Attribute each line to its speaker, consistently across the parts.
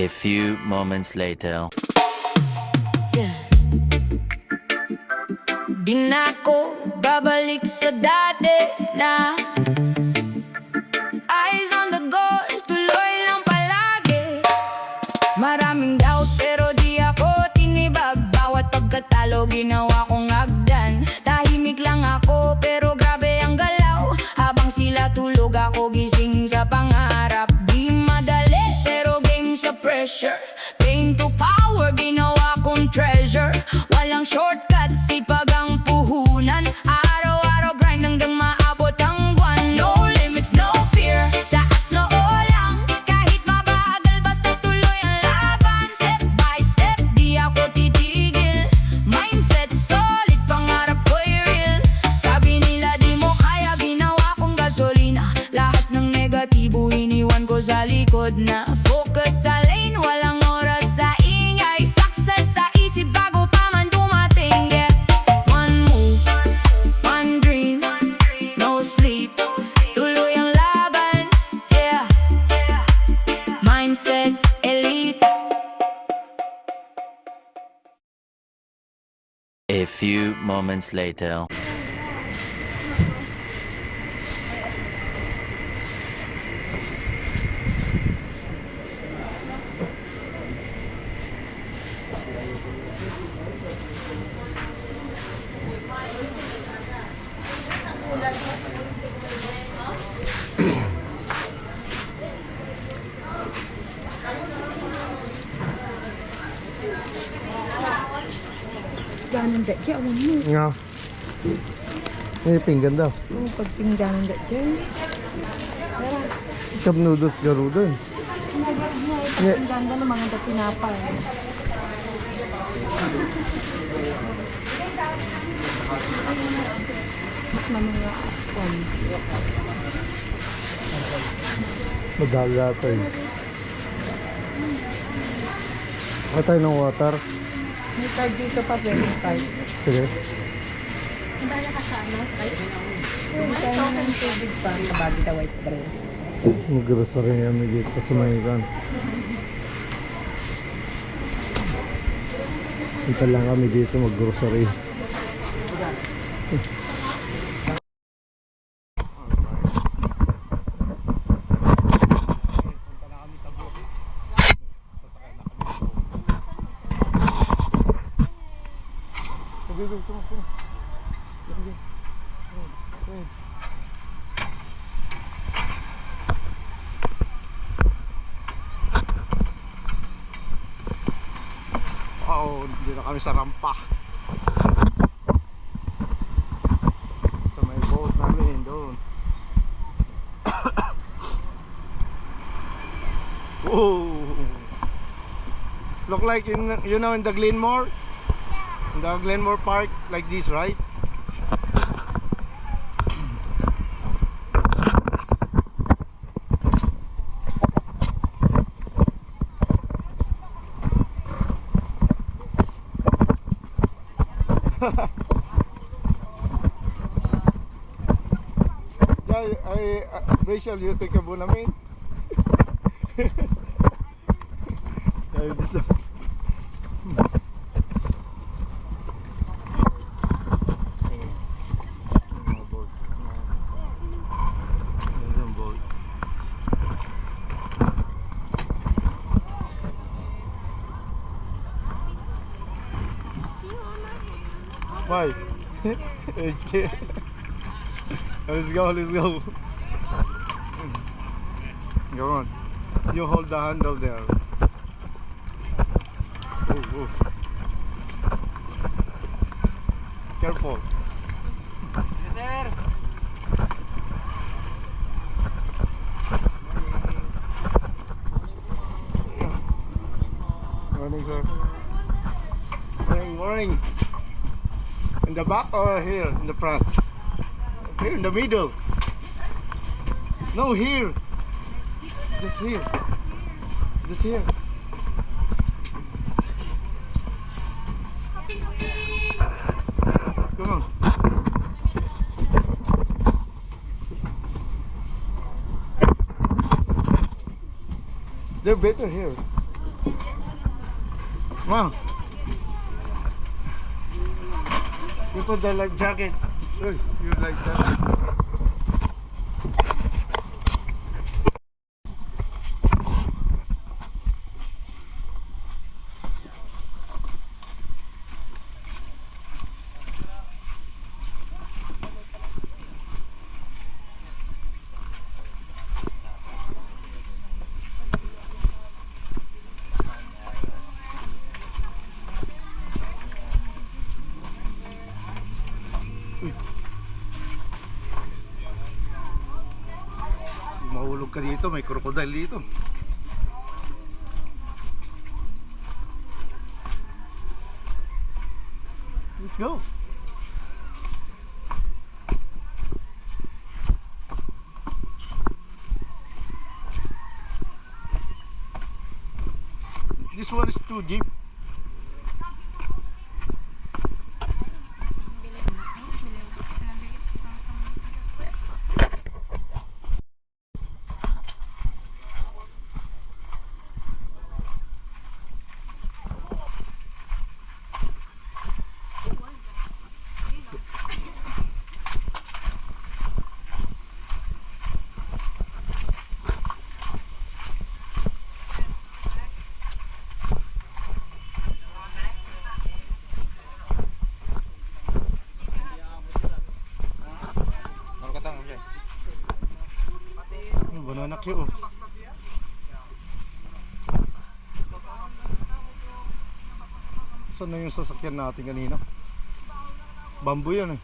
Speaker 1: A few moments later.
Speaker 2: Yeah. Di na ako babalik sa dati na eyes on the goal, tuloy lang palagi. Maraming doubt pero di ako tinibag. Bawat pagkatalo ginawa kong hagdan. Tahimik lang ako pero grabe ang galaw. Habang sila tulog ako gising sa pangarap. Di madali pero game sa pressure. Pain to power, ginawa kong treasure. Walang shortcut, sipag ang puhunan. Araw-araw grind hanggang maabot ang buwan. No limits, no fear, taas noo lang. Kahit mabagal basta tuloy ang laban. Step by step, di ako titigil. Mindset solid, pangarap ko'y real. Sabi nila di mo kaya, ginawa kong gasolina. Lahat ng negatibo iniwan ko sa likod na. Focus sa lane, walang oras sa ingay. Success sa isip bago pa man dumating. Yeah. One move, one dream, no sleep, tuloy ang laban. Yeah. Mindset elite.
Speaker 1: A few moments later.
Speaker 3: Pingganan dak dyan, awan mo.
Speaker 4: Nga. May pinggan daw.
Speaker 3: Oh, pag pingganan dak dyan.
Speaker 4: Cup noodles garo doon. Yeah.
Speaker 3: Pinggan ng mga tinapay. Mas mamaya kwan.
Speaker 4: Madaga tayo. Ano tayo ng water?
Speaker 3: May card dito pa, wedding card.
Speaker 4: Sige.
Speaker 3: May tayo ng tubig pa. Kabagi na white bread.
Speaker 4: Mag-grocery kami dito sa Mayran. Dito lang kami dito mag-grocery. Oh, dito kami sa rampa. Sa may boat namin doon. Whoa. Look like in, you know, in the Glenmore? In the Glenmore Park, like this, right? Rachel, you take a Bonamine? Why? Let's go, let's go. Go on. You hold the handle there. Oh. Careful.
Speaker 5: Yes, sir.
Speaker 4: Morning, sir. Morning. In the back or here in the front? Here in the middle. No, here. Just here. Just here. Come on. They're better here. Come on. You put the life jacket. Uy, you like that? Mahulog ka dito, may crocodile dito. Let's go. This one is too deep. Banana cue. Saan na yung sasakyan natin kanina? Bamboo yan eh.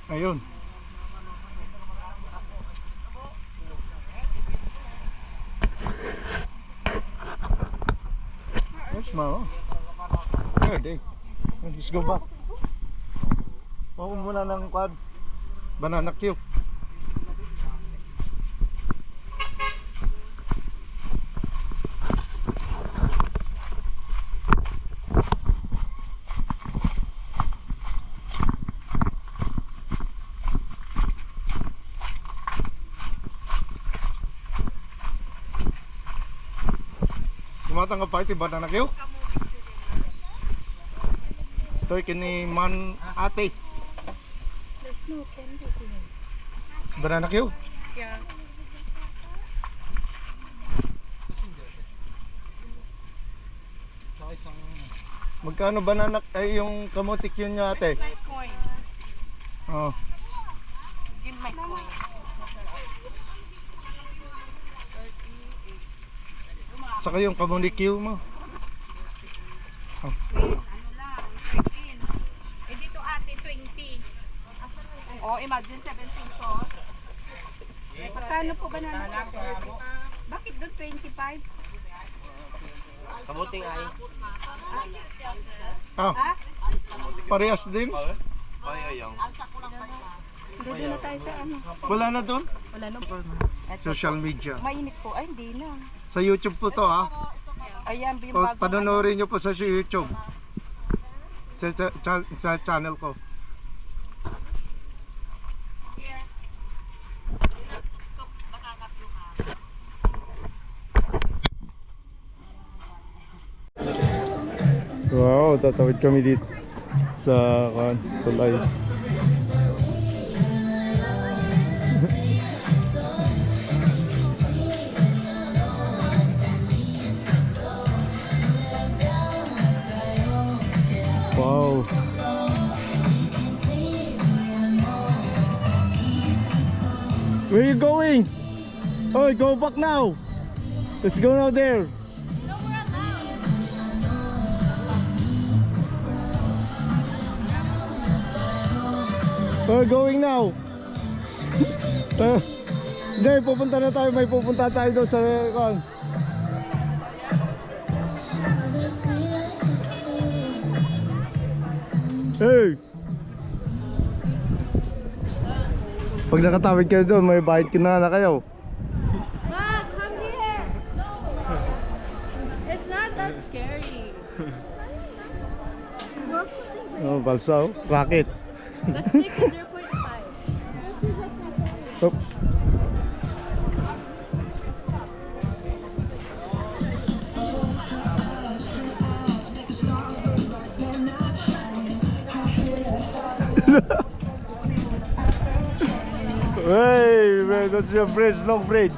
Speaker 4: Ayun. Where's Mama? There, day. Let's go back. Mawag muna ng quad. Banana cue. Tumatang ka pa ito, banana cue? Ito kini man ate.
Speaker 3: There's no candy here.
Speaker 4: Si banana cue?
Speaker 3: Yeah.
Speaker 4: Magkano banana ay yung kamotik yun niya ate?
Speaker 3: My coin.
Speaker 4: Oh.
Speaker 3: Give my coin.
Speaker 4: Saka yung kamotik cue mo. Oh.
Speaker 3: Ano lang, 13. Eh dito ate, 20. Oh, imagine 7 pesos. Magkano po ba na? Bakit doon 25?
Speaker 5: Kamuting ay.
Speaker 4: Ah. Parehas din?
Speaker 5: Ayayang.
Speaker 3: Doon na tayo sa ano?
Speaker 4: Wala na doon?
Speaker 3: Wala na.
Speaker 4: Social media.
Speaker 3: Mainit po. Ay, hindi na.
Speaker 4: Sa YouTube po to ha.
Speaker 3: Ayan, yung
Speaker 4: O,
Speaker 3: bago.
Speaker 4: panonorin nyo po sa YouTube. Sa channel ko. Wow, tatawid kami dito sa tulay. Wow. Where are you going? Oh, go back now. Let's go now there. We're going now. Hindi, pupunta na tayo. May pupunta tayo doon sa kan. Hey! Pag nakatawid kayo doon, may bayad na kayo.
Speaker 6: Mom, come here. No. It's not that scary.
Speaker 4: Oh, balsa, racket.
Speaker 6: Let's take a 0.5.
Speaker 4: Oop. Hey, man, that's your bridge, long bridge.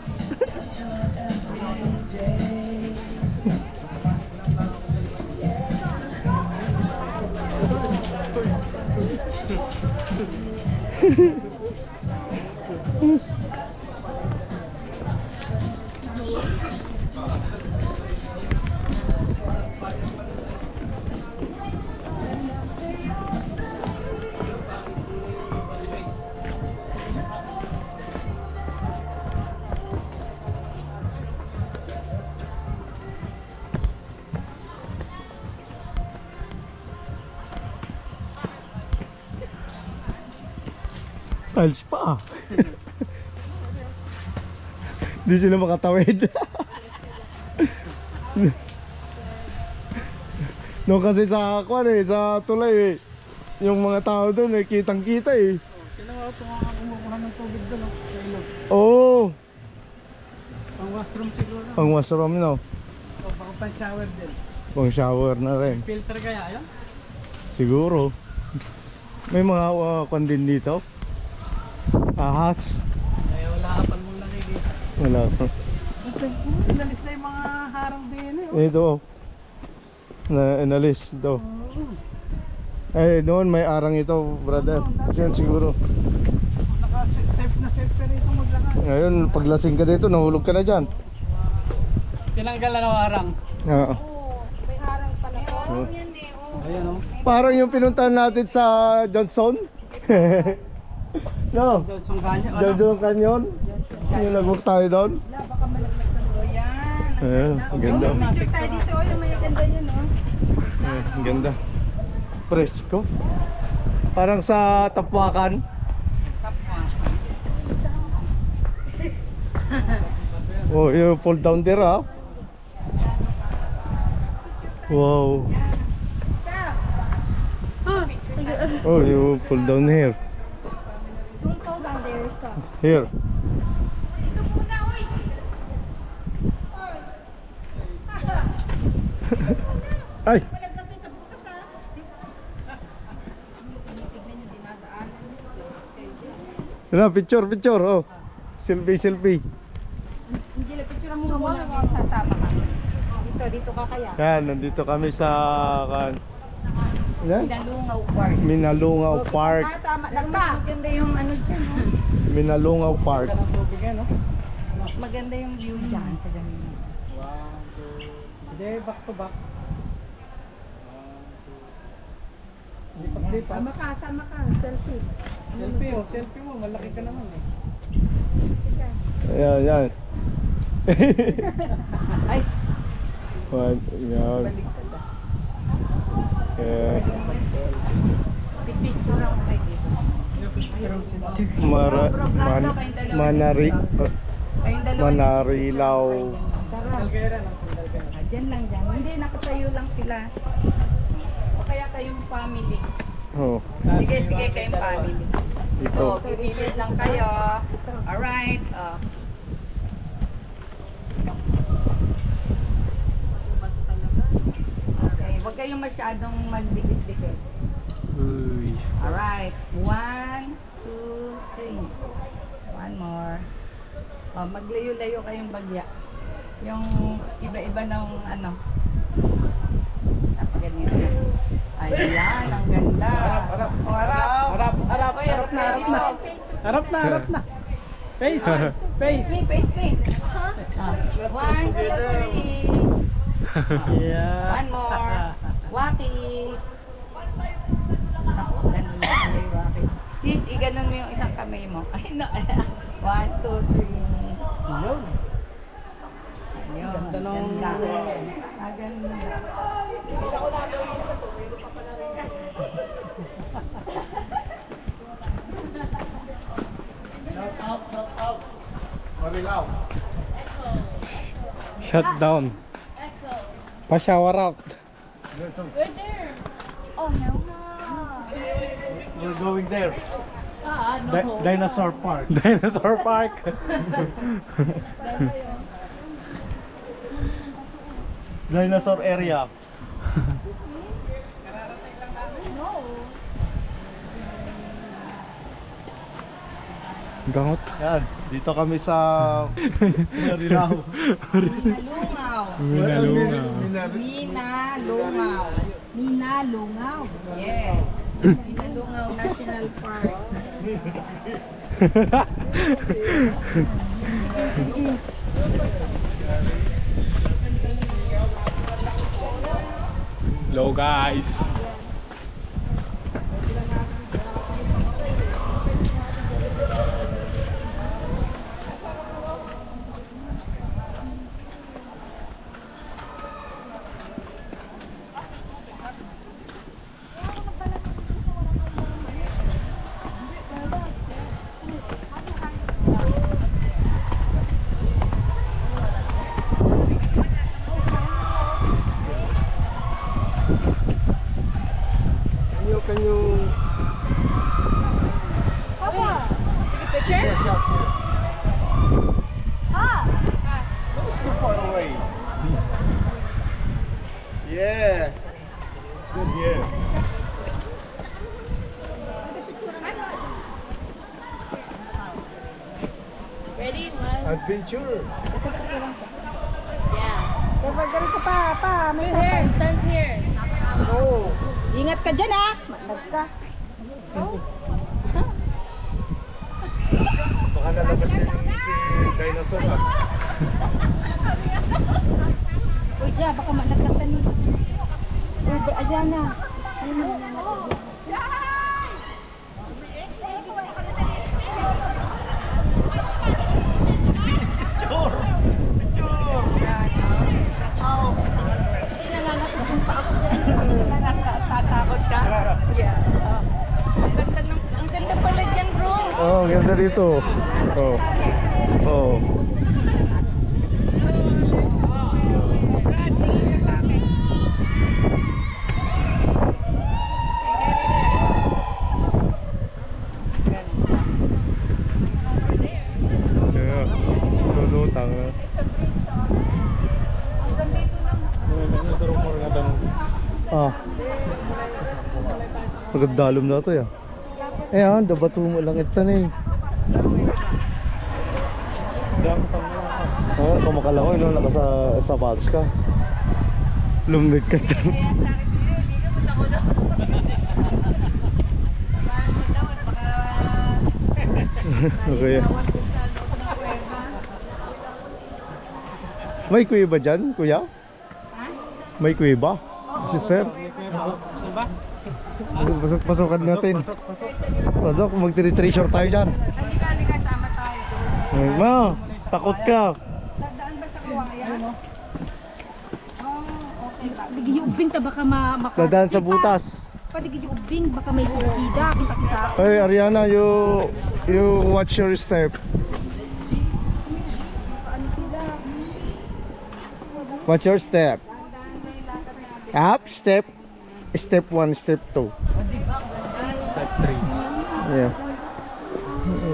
Speaker 4: Tiles pa. Di sila makatawid. No, kasi sa kwan eh, sa tulay eh. Yung mga tao doon eh, kitang kita eh.
Speaker 5: Kailangan ito nga kumukuha ng tubig doon, no? Sa ilog.
Speaker 4: Oo.
Speaker 5: Pang washroom siguro.
Speaker 4: Pang washroom no.
Speaker 5: O baka pang shower din.
Speaker 4: Pang shower na rin.
Speaker 5: Filter kaya yun?
Speaker 4: Siguro. May mga kwan din dito. Ahas.
Speaker 5: Kaya wala ka pang mong nakikita.
Speaker 4: Wala.
Speaker 5: Inalis na yung mga harang din eh.
Speaker 4: Ito. Inalis ito. Eh, doon may arang ito, brother. Yan siguro.
Speaker 5: Naka-safe na safe ka rito maglakad.
Speaker 4: Ngayon, paglasing ka dito, nahulog ka na dyan.
Speaker 5: Tinanggal na ng harang.
Speaker 4: Oo.
Speaker 3: May harang pala po.
Speaker 5: Ayan o.
Speaker 4: Parang yung pinuntahan natin sa Johnson. No?
Speaker 5: Johnson Canyon.
Speaker 4: Johnson Canyon. Yung nag-book tayo doon.
Speaker 3: Baka malaglag na mo. Yan.
Speaker 4: Ayan, ang ganda.
Speaker 3: Picture tayo dito. Yung may ganda yun, no?
Speaker 4: Ang ganda. Presko. Parang sa Tapuakan. Oh, you pull down there, ah. Wow. Oh, you pull down here.
Speaker 3: Don't fall down there, stop.
Speaker 4: Here. Ay. Ano, picture, picture. Oh. Selfie, selfie.
Speaker 3: Hindi lang, picture mo muna. Sasama ka. Dito ka kaya.
Speaker 4: Yan, nandito kami sa yan?
Speaker 3: Pinalungaw Park.
Speaker 4: Minalungaw Park.
Speaker 3: Tama lang ba? Maganda yung ano dyan, no?
Speaker 4: Minalungaw Park.
Speaker 5: Ng tubig yan, no?
Speaker 3: Mas maganda yung view dyan sa ganun.
Speaker 5: One, two. Hindi, back to back. Lipat-lipat.
Speaker 3: Sama ka. Selfie.
Speaker 5: Selfie mo, selfie mo. Malaki ka naman eh.
Speaker 4: Ayan, yan.
Speaker 3: Ay,
Speaker 4: Yan. Yeah.
Speaker 3: picture ako kayo dito.
Speaker 4: Manari,
Speaker 3: Kayong dalawa.
Speaker 4: Manarilaw.
Speaker 3: Tara.
Speaker 5: Kalgera ng Kalgera.
Speaker 3: Dyan lang dyan. Hindi, nakatayo lang sila. O kaya kayong family.
Speaker 4: Oh,
Speaker 3: Sige, kayong family.
Speaker 4: ito.
Speaker 3: So, pipilid lang kayo. Alright. Okay, huwag kayong masyadong magdikit-dikit.
Speaker 4: Uy.
Speaker 3: Alright. 1, 2, 3. One more. Maglayo-layo kayong bagya. Yung iba-iba ng ano. Napaganyan. Ayan, ang ganda.
Speaker 5: Harap.
Speaker 3: O, harap.
Speaker 5: Harap
Speaker 3: Oy, harap na, harap na.
Speaker 5: Harap na. Face. Face.
Speaker 3: Face. 1, 2, 3.
Speaker 5: Yeah.
Speaker 3: One more. Waki. Ako, ganun lang yung waki. Sis, iganon mo yung isang kamay mo. Ay, no. 1, 2, 3.
Speaker 5: Yun.
Speaker 3: Ayun.
Speaker 5: Ganda nung-
Speaker 3: Ganda. Ganda.
Speaker 4: Marilaw.
Speaker 5: Shut down. Pa-shower out.
Speaker 6: We're there. Oh, no.
Speaker 4: We're going there.
Speaker 6: No.
Speaker 4: Dinosaur Park.
Speaker 5: Dinosaur Park.
Speaker 4: Dinosaur area.
Speaker 6: No.
Speaker 5: Gangot.
Speaker 4: Yan, dito kami sa Marilao.
Speaker 3: Minalungaw.
Speaker 5: Minalungaw.
Speaker 3: Minalungaw. Minalungaw. Yes. Minalungaw National Park.
Speaker 5: Hello guys.
Speaker 4: Can you
Speaker 3: Picture?
Speaker 4: yes, yeah, no, it's too far away. Yeah. Good here.
Speaker 6: Ready? One.
Speaker 4: Adventure.
Speaker 6: Yeah.
Speaker 3: Tagal ka pa. May
Speaker 6: You here. Stand here.
Speaker 3: Oh. Ingat ka dyan ah. Matag ka.
Speaker 4: Baka lalabas si dinosaur ah.
Speaker 3: Uy, dyan. Baka matagkatan nito. Uy, ayan na. Tatakot ka? Yeah. Ang ganda pala dyan, bro.
Speaker 4: Oh, ganda dito. Oh. Oh. Yeah. Lulutang na. Ah. Magandalom na ito ya. Ayan, dabato mo lang ito na eh. Ah, kumakala ko yun, nakasapatos ka. Lumig ka dyan. Okay. May kuya ba dyan, kuya? May kuya ba? Sister? Pasukan natin. Pasok, mag-treasure tayo dyan.
Speaker 3: Halika, sama tayo.
Speaker 4: Ma, takot ka.
Speaker 3: Daan ba sa kuwaya? Oh, okay ba? Digiyubing ta baka
Speaker 4: Dadaan sa butas.
Speaker 3: Padigiyubing baka may sukida. Kita-kita.
Speaker 4: Hey Ariana, you watch your step. Watch your step. Up, step. Step 1, step 2.
Speaker 5: Step 3.
Speaker 4: Yeah.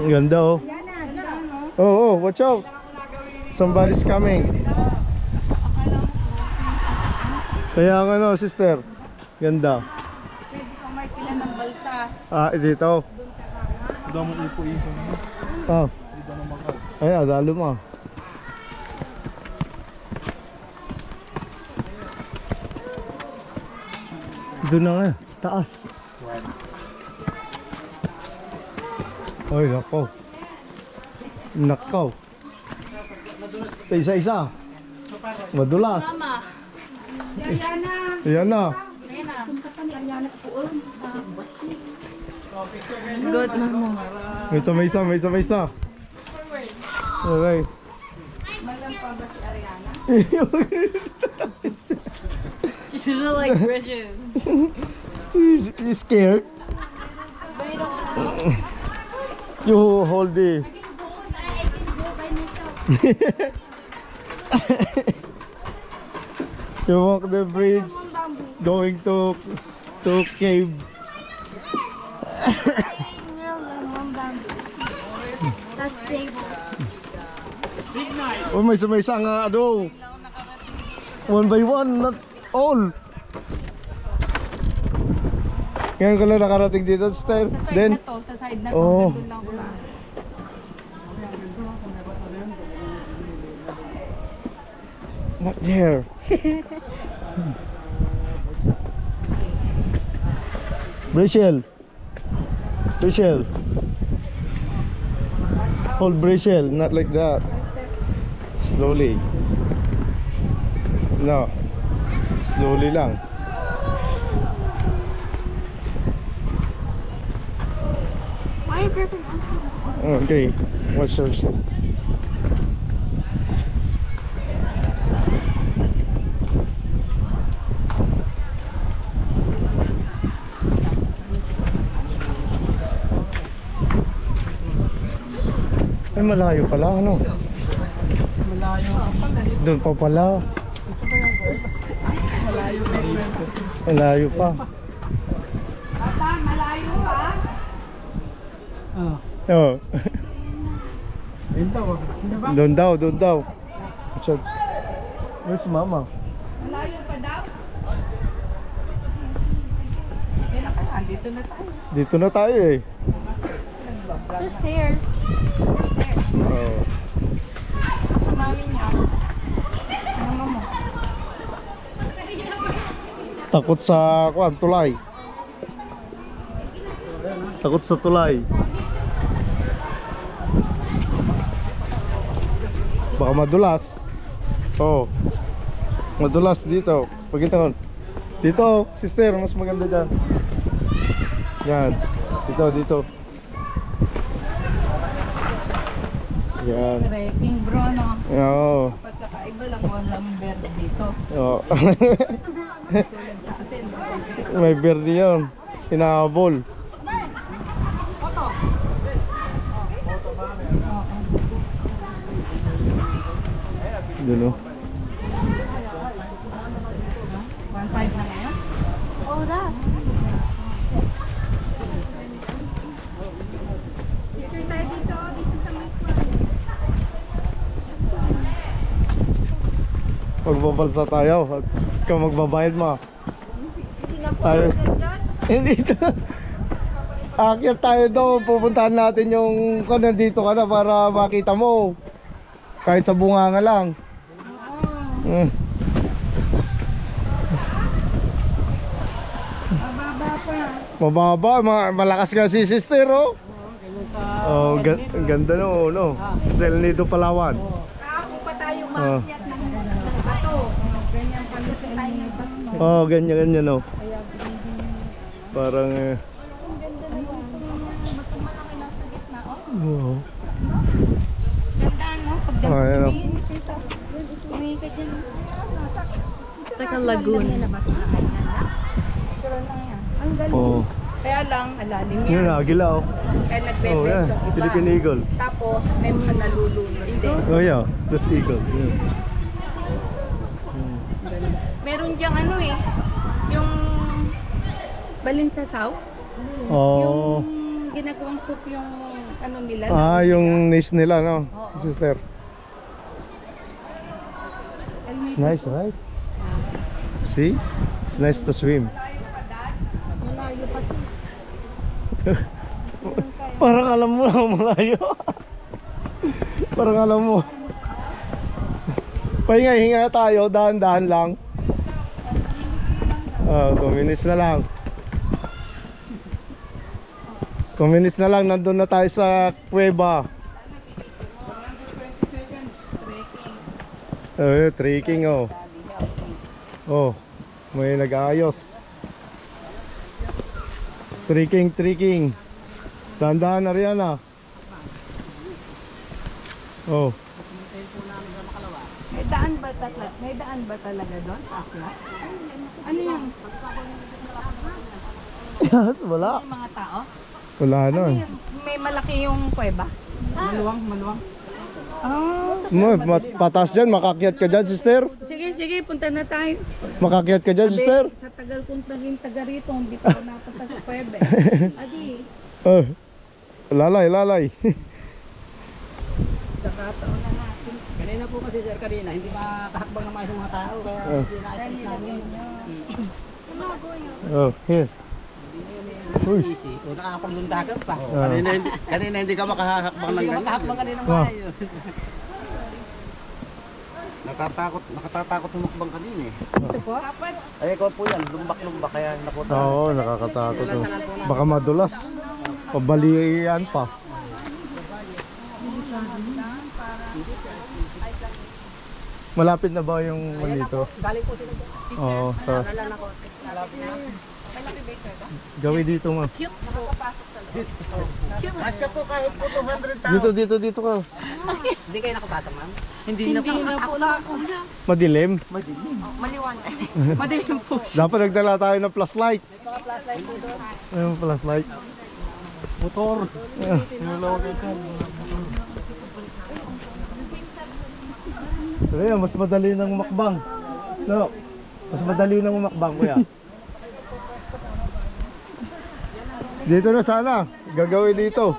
Speaker 4: Ganda oh. Oh, watch out. Somebody's coming. Kaya nga no, sister. Ganda.
Speaker 3: Pwede kang may pila ng balsa.
Speaker 4: Ah, dito.
Speaker 5: Daw mo ipo-ipo.
Speaker 4: Ah. Ay, adalo mo. Doon na nga, taas. Ay, nako. Nakaw. Isa-isa. Madulas.
Speaker 6: Mama.
Speaker 3: Si Ariana.
Speaker 4: Ayan na.
Speaker 3: Punta ka ni Ariana po.
Speaker 6: Good, mama.
Speaker 4: May isa. Okay.
Speaker 3: Malam pa ba si Ariana?
Speaker 6: She's just like bridges.
Speaker 4: He's scared. You hold the. You walk the bridge going to cave.
Speaker 6: That's stable.
Speaker 4: Oh, may isa nga ano. One by one, not all. Ngayon ko lang nakarating dito, Style.
Speaker 3: Sa side
Speaker 4: Then,
Speaker 3: na to, sa side na to.
Speaker 4: oh.
Speaker 3: Doon lang ba?
Speaker 4: Not here. Rachel. Rachel. Hold Rachel, not like that. Slowly. No. Slowly lang.
Speaker 6: Why are you gripping on?
Speaker 4: Okay. Watch yourself. Ay, malayo pala, ano?
Speaker 5: Malayo ka pala.
Speaker 4: Doon pa pala. Malayo pa.
Speaker 3: Papa, malayo pa.
Speaker 5: Ah,
Speaker 4: Oh.
Speaker 5: ayun daw. Sino ba?
Speaker 4: Doon daw, doon daw. So, where's mama?
Speaker 3: Malayo pa daw. Hindi na kaya, dito na tayo.
Speaker 4: Dito na tayo eh.
Speaker 6: The stairs.
Speaker 4: Oh.
Speaker 3: Sa mami niya. Mama mo.
Speaker 4: Takot sa kuan, tulay. Takot sa tulay. Baka madulas. Oh. Madulas dito. Pagkita dito, sister, mas maganda dyan. Yan. Dito, dito. Yan.
Speaker 3: Trekking bro, no?
Speaker 4: Oo.
Speaker 3: Pagkakaiba lang walang berde dito.
Speaker 4: Oo.
Speaker 3: Tulad sa atin.
Speaker 4: May berde yun. Hinahabol. Doon o.
Speaker 3: 1.5 na ngayon?
Speaker 6: Oh, that.
Speaker 3: Picture tayo dito, dito sa mic.
Speaker 4: Magbabalsa tayo. Huwag ka magbabayad mo. Tayo. Hindi ito. Akyat tayo daw. Pupuntahan natin yung kung nandito ka na para makita mo. Kahit sa bunganga lang.
Speaker 3: Mababa pa.
Speaker 4: Mababa. Malakas nga si sister oh. Oh, ganda no, no. Del Nido, Palawan.
Speaker 3: Kahapon pa tayo
Speaker 4: Oh.
Speaker 3: maakyat ng bato. Ganyan palutin tayo ng bato.
Speaker 4: Oh, ganyan ganyan oh. Parang oh.
Speaker 3: Ganda, no? Pag
Speaker 4: Oh, ayan, oh.
Speaker 3: tumingin ka dyan.
Speaker 6: It's like a lagoon.
Speaker 3: Sure lang yan. Ang galing.
Speaker 4: Oh.
Speaker 3: Kaya lang, alalim yan.
Speaker 4: Yun agila oh.
Speaker 3: Kaya
Speaker 4: Oh,
Speaker 3: nagbe-bench
Speaker 4: yeah.
Speaker 3: yung iba.
Speaker 4: Philippine Eagle.
Speaker 3: Tapos, may mga nalulunod din.
Speaker 4: Oh yeah, that's eagle. Yeah.
Speaker 3: Meron diyang ano eh, yung balinsasaw.
Speaker 4: Oh.
Speaker 3: Yung ginagawang soup yung ano nila.
Speaker 4: Ah, yung niche nila no, sister. It's nice, right? See? It's nice to swim.
Speaker 3: Malayo pa siya.
Speaker 4: Parang alam mo na malayo. Parang alam mo. Pahinga-hinga tayo, dahan-dahan lang. 2 minutes na lang. 2 minutes na lang, nandun na tayo sa kuweba. Trekking oh. Oh, may nag-aayos. Trekking. Dahan-dahan na riyan ah. Oh.
Speaker 3: May daan ba talaga doon? Akla? Ano yan?
Speaker 4: Yes, wala.
Speaker 3: May mga tao?
Speaker 4: Wala na.
Speaker 3: Ano yan? May malaki yung kuweba? Maluwang.
Speaker 4: Patas dyan, makakyat ka dyan, sister.
Speaker 3: Sige, punta na tayo.
Speaker 4: Makakyat ka dyan, sister.
Speaker 3: Sa tagal kong naging taga rito, hindi pa ako napunta sa kuweba. Adi,
Speaker 4: Oh. Lalay.
Speaker 3: nakataon na natin.
Speaker 5: Kanina po kasi sir, hindi makahakbang naman yung mga tao. Kaya sinasas namin.
Speaker 4: Oh, here.
Speaker 5: Easy. O nakakapaglundagan pa.
Speaker 7: Kanina hindi ka makahakbang ng
Speaker 5: Hindi ka
Speaker 7: ganyan.
Speaker 5: makahakbang kanina
Speaker 4: Wow.
Speaker 5: maayos.
Speaker 7: Nakatatakot humakbang kanina eh.
Speaker 3: Ito po?
Speaker 7: Ay, ikaw po yan, lumbak-lumbak kaya nakuta.
Speaker 4: Oo, nakakatakot. Oh. Baka madulas. Pabalian pa. Malapit na ba yung dito?
Speaker 5: Galing po sila dyan.
Speaker 4: Oo, sa
Speaker 5: Nalan ako. Malapit na.
Speaker 4: gawin dito mo.
Speaker 7: Asya po kahit po 200 tao.
Speaker 4: Dito ka.
Speaker 5: Hindi kayo nakapasok, ma'am?
Speaker 3: Hindi na po ako.
Speaker 4: Madilim.
Speaker 3: Maliwanag. Madilim po.
Speaker 4: Dapat nagdala tayo ng flashlight.
Speaker 5: May mga flashlight po doon.
Speaker 4: Ayun, flashlight. Motor. Kaya mas madali nang umakbang. No. Mas madali nang umakbang, kuya. Dito na sana. Gagawin dito.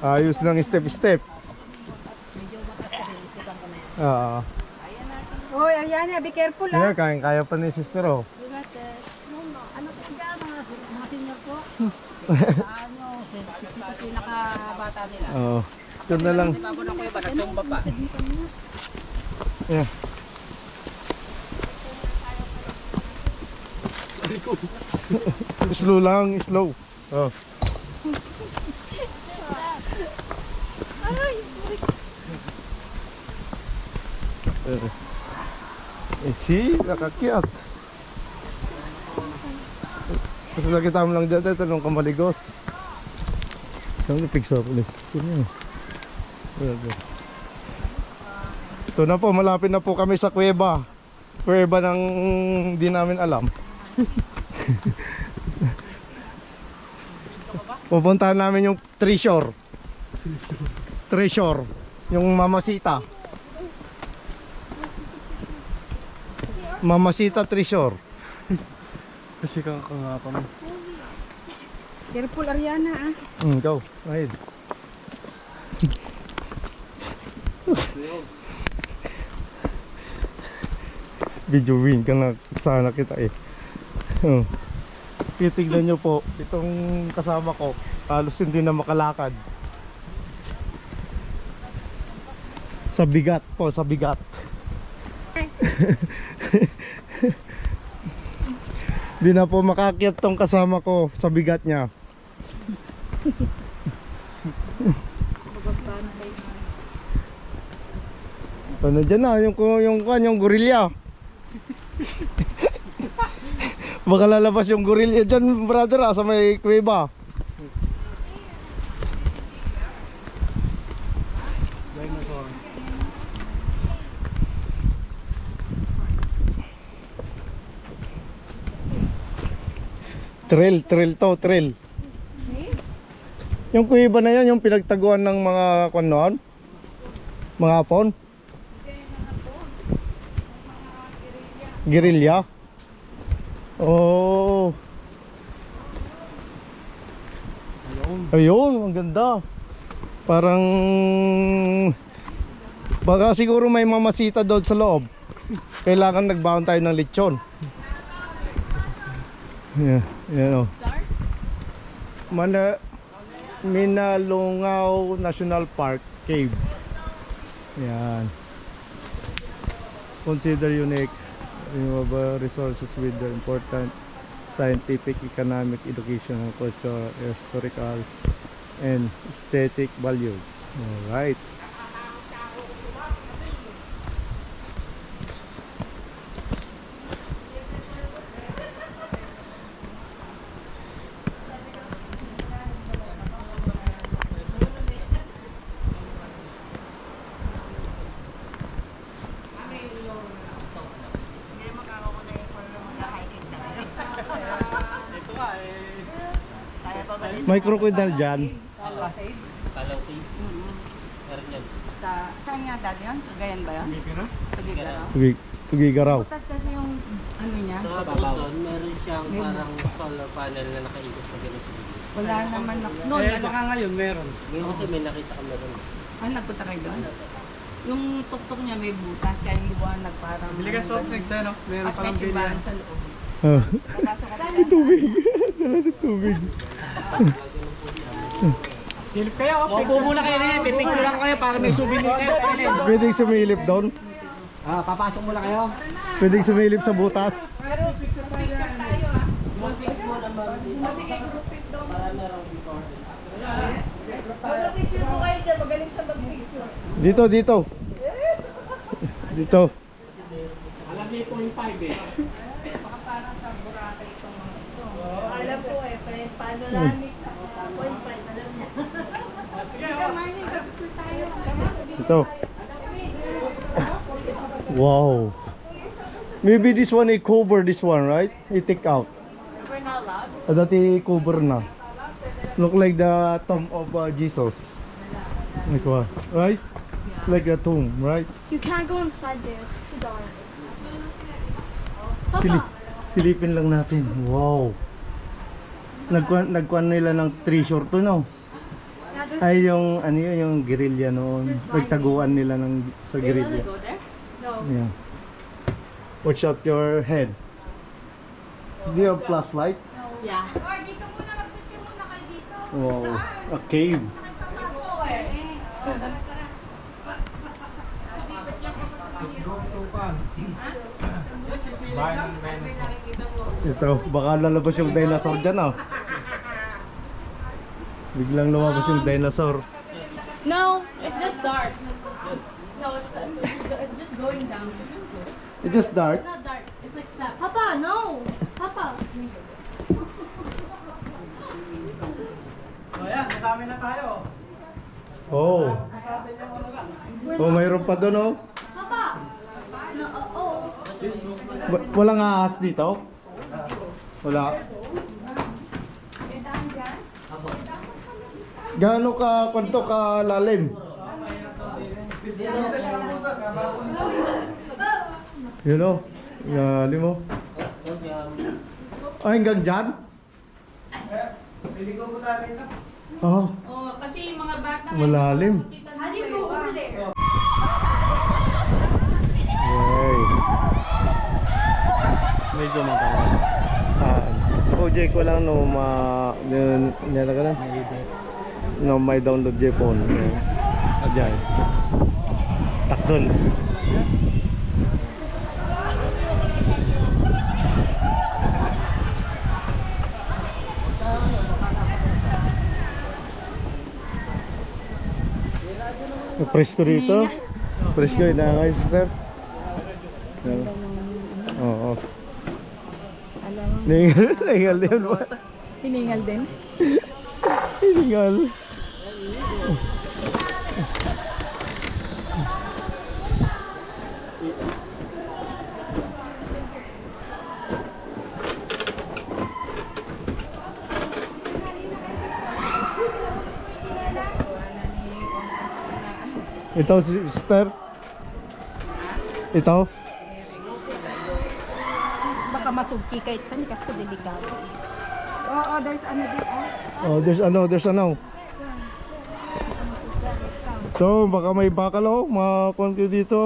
Speaker 4: Ayos ng step-step.
Speaker 3: Hoy, Ariana, be careful
Speaker 4: Yeah, kaya pa ni sister, oh.
Speaker 5: Ano po siya, mga senior po? Ano, pinakabata nila.
Speaker 4: Oo. Ito na lang.
Speaker 5: Si Papa na kuya ba, nagtumba pa.
Speaker 4: Yeah. Slow lang, slow. Oh. See, nakakyat. Kasi nakita mo lang dito, ito nung kamaligos. Saan yung pigsa ko? Ito na po, malapit na po kami sa kuweba. Kuweba ng di namin alam. Pupuntahan namin yung treasure. Treasure. Yung Mamasita. Mamasita treasure. Kasi kakangapa mo.
Speaker 3: Careful, Ariana, ah.
Speaker 4: Go. Ahead. Video win ka na sana kita eh. Titignan nyo po, itong kasama ko halos hindi na makalakad. Sa bigat po, sa bigat. Di na po makakyat tong kasama ko sa bigat niya. Ano dyan na, yung gorilla. Baka lalabas yung gorilla dyan, brother, sa may kuweba. Trail to, trail. Yung kuweba na yan, yung pinagtaguan ng mga kuwan, mga hapon. Guerrilla. Oh. Ayun, ang ganda. Parang baka siguro may mamasita doon sa loob. Kailangan nagbaon tayo ng lechon. Yeah, yan oh. Minalungaw National Park Cave. Yan. Consider unique renewable resources with the important scientific, economic, educational, cultural, historical, and aesthetic value. Alright. May crocodile dyan.
Speaker 3: Saan nga dati yun? Gayan ba yun? Tugigaraw.
Speaker 4: Tugigaraw.
Speaker 3: Tapos kasi yung ano niya?
Speaker 7: Sa doon, meron siyang parang solar panel na nakaikot sa gano'n sa bibig.
Speaker 3: Wala naman na. No,
Speaker 5: Baka ngayon meron.
Speaker 7: Ngayon kasi may nakita ka meron.
Speaker 3: nagpunta kayo doon? Yung tuktok niya may butas, kaya yung liwanag parang...
Speaker 5: Bili ka soft drinks, ano? Meron
Speaker 3: Mas may
Speaker 5: parang
Speaker 3: simbahan
Speaker 5: bilyan.
Speaker 3: sa loob.
Speaker 5: Dala ng tubig. Silip kayo, oh. Opo muna kayo rin. Pipicture lang kayo para may souvenir kayo.
Speaker 4: Pwedeng sumilip doon.
Speaker 5: Papasok muna kayo.
Speaker 4: Pwedeng sumilip sa butas.
Speaker 3: Pero picture tayo ah. Mag-picture po kayo dyan, magaling siya mag-picture.
Speaker 4: Dito, dito. Dito.
Speaker 5: Alam niyo yung 0.5 eh.
Speaker 3: Baka parang sa Boracay itong mga ito. Alam ko eh, panoramic sa 1.5, alam niya. Sige, Marlene, mag-picture tayo.
Speaker 4: Ito. Wow. Maybe this one i-cover this one, right? I-take out.
Speaker 3: We're not allowed?
Speaker 4: Dati i-cover na. Look like the tomb of Jesus. Like what? Right? Like a tomb, right?
Speaker 6: You can't go inside there. It's too dark.
Speaker 4: Silipin lang natin. Wow. Nagkuhan nila ng treasure to, no?
Speaker 6: Yeah, there's
Speaker 4: Ay, yung ano yun, yung guerrilla noon. Nagtaguan nila ng sa guerrilla.
Speaker 3: Go there? No.
Speaker 4: Yeah. Watch out your head. Do you have flashlight?
Speaker 3: Yeah.
Speaker 6: dito muna. Mag-picture muna kayo dito.
Speaker 4: Wow. A cave. Ito, baka lalabas yung dinosaur dyan, oh. Biglang lumabas yung dinosaur.
Speaker 2: No, it's just dark. No, it's just going down.
Speaker 4: It's just dark.
Speaker 2: It's not dark. It's like steps.
Speaker 6: Papa, no. Papa.
Speaker 5: So yan, madami na tayo.
Speaker 4: Oh. Oh, mayroon pa doon, oh.
Speaker 6: Papa. No, oh.
Speaker 4: Walang ahas dito? Wala. Gaano ka, kwanto ka lalim? Yun, oh. Lalim, oh. Ay, hanggang dyan? Oh,
Speaker 3: Oh, kasi yung mga bata
Speaker 4: malalim.
Speaker 6: How do you go over there?
Speaker 4: Yay.
Speaker 5: Medyo matagal.
Speaker 4: Project ko lang no yun na ka na. No, may download je phone. Ajay. Takdol. Presko dito. Presko ina nga sister. Oo. Hiningal din ba?
Speaker 3: Hiningal din?
Speaker 4: Hiningal. Ito sister. Ito.
Speaker 3: Baka masugki kahit saan kasi delikado. Oo, there's ano dito.
Speaker 4: Oh, there's ano. Ito, baka may bakal, oh, makakuha kayo dito.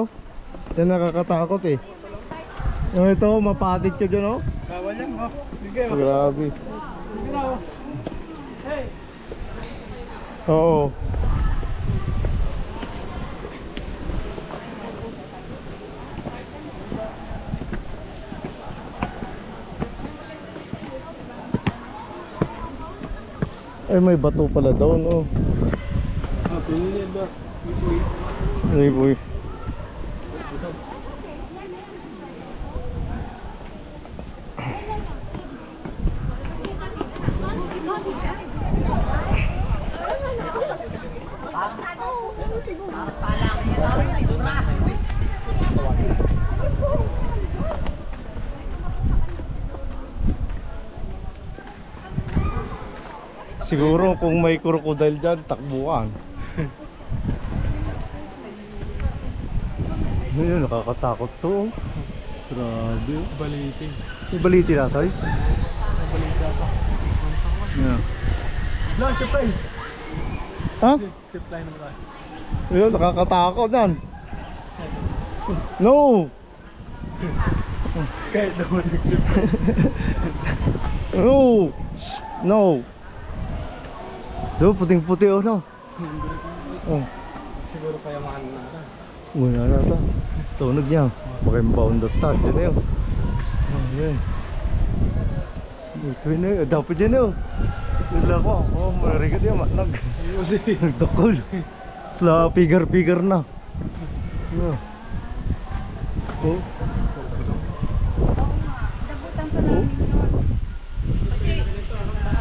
Speaker 4: Yan nakakatakot eh. Yung ito, mapatit ka dyan, oh.
Speaker 5: Bawal yan, oh. Sige, oh.
Speaker 4: Grabe.
Speaker 5: Sige na, oh. Hey!
Speaker 4: Oo. Ay, may bato pala doon, oh.
Speaker 5: Ah, pinili ba?
Speaker 4: Ay, boy. Siguro kung may crocodile dyan, takbuhan. Yun, nakakatakot to. Grabe.
Speaker 5: Baliti.
Speaker 4: May baliti na tayo.
Speaker 5: Baliti ako.
Speaker 4: Yeah.
Speaker 5: No, surprise!
Speaker 4: Ha?
Speaker 5: Zipline naman tayo.
Speaker 4: Yun, nakakatakot yan. No!
Speaker 5: Kahit naman nag-zipline.
Speaker 4: No! Shh! No! So, puting-puti, oh, no? Oh.
Speaker 5: Siguro kaya mahal na.
Speaker 4: Wala na ito. Tunog niya. Baka yung bound of touch. Yan na yun. Ayan. Ito yun na yun. Dapat yun na yun. Yun lang ko. Oh, marigat yan. Matnag. Nagdakol. Sila figure na. Yeah. Oh.
Speaker 3: Dabutan pa namin yun. Kasi,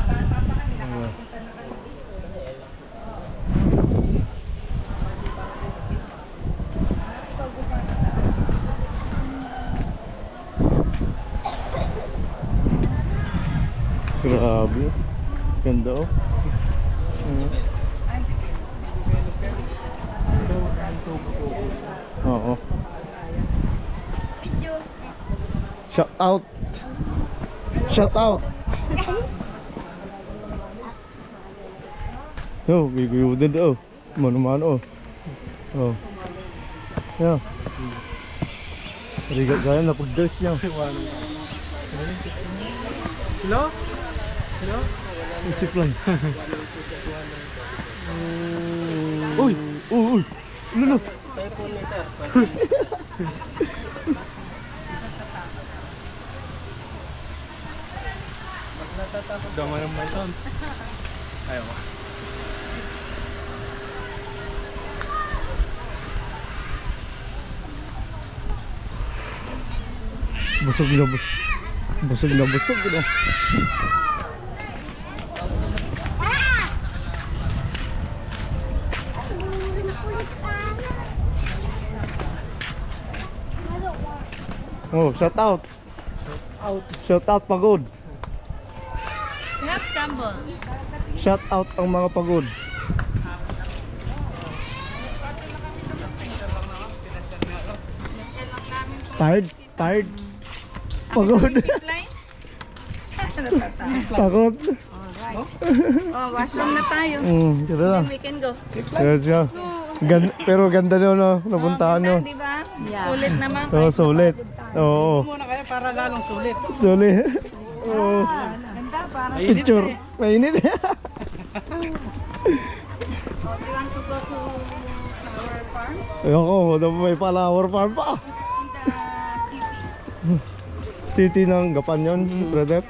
Speaker 3: bata pa kami, nakapunta na kami.
Speaker 4: Grabe. Ganda oh. Oo. Shout out. Shout out. Yo, bibiyudan daw. Mano-mano oh. Oh. Yeah. Rigat gaya na pag-dress niya.
Speaker 7: Hello? Hello?
Speaker 4: Zipline. Uy! Uy! Lulu!
Speaker 7: Typhoon na sir.
Speaker 6: Dama ng Python. Ayaw.
Speaker 4: Busog na busog. Busog na busog. Ano? Oh, shout out. Shout out pagod.
Speaker 2: We have scramble.
Speaker 4: Shout out ang mga pagod. Tired? Tired? Pagod? Pagod?
Speaker 3: Oh, washroom na tayo.
Speaker 4: Tira lang.
Speaker 3: Then we can go.
Speaker 4: Yes, yeah. Pero ganda nyo no, napuntahan nyo.
Speaker 3: Di ba? Sulit naman.
Speaker 4: Oo, sulit. Oo.
Speaker 7: Muna kaya para lalong sulit.
Speaker 4: Sulit. Oo.
Speaker 3: Ganda, parang.
Speaker 4: Picture. Mainit.
Speaker 3: Oh, do you want to go to flower farm?
Speaker 4: Ayoko, may flower farm pa.
Speaker 3: In the city.
Speaker 4: City ng Gapan yun, brother.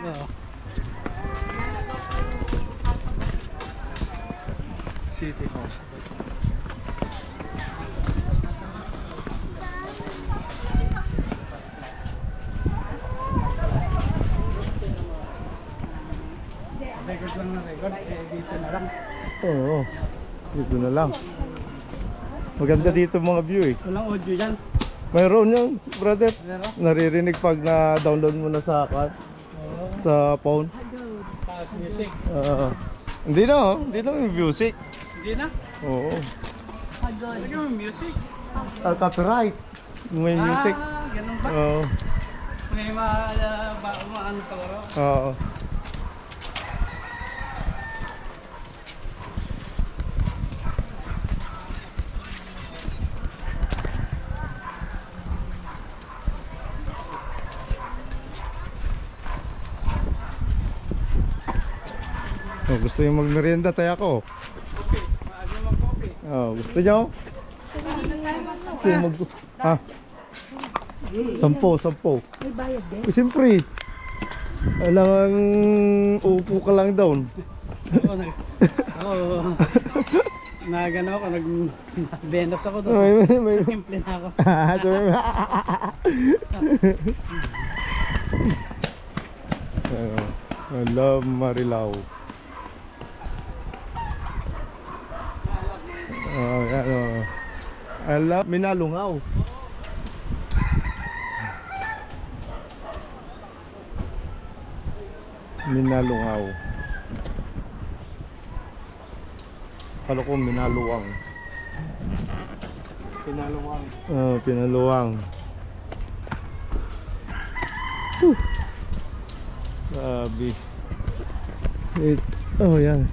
Speaker 6: City Hall.
Speaker 7: Record lang na record. Dito na lang.
Speaker 4: Oo. Dito na lang. Maganda dito mga view eh.
Speaker 7: Walang audio dyan.
Speaker 4: Mayroon yun, brother.
Speaker 7: Meron?
Speaker 4: Naririnig pag na-download mo na sa sa phone.
Speaker 7: Tapos music.
Speaker 4: Hindi na oh. Hindi na yung music.
Speaker 7: Hindi na.
Speaker 4: Oo.
Speaker 7: Lagyan mo yung music.
Speaker 4: Copyright. May music.
Speaker 7: Ah, ganun ba?
Speaker 4: Oo.
Speaker 7: May maano pa rin.
Speaker 4: Oo. Oh, gusto niyo magmerienda tayo ako.
Speaker 7: Okay, maaga mag-coffee.
Speaker 4: Oh, gusto niyo? Gusto niyo ha? 10. May bayad din? Siyempre. Kailangan uupo ka lang down.
Speaker 7: Oo. Nagano ako, nag-bendox ako doon.
Speaker 4: May
Speaker 7: Simple na ako.
Speaker 4: I love Marilao. Oh, yan, oh. I love Minalungaw. Minalungaw. Kala ko Minaluwang.
Speaker 7: Pinaluwang.
Speaker 4: Pinaluwang. Sabi. Oh, yan.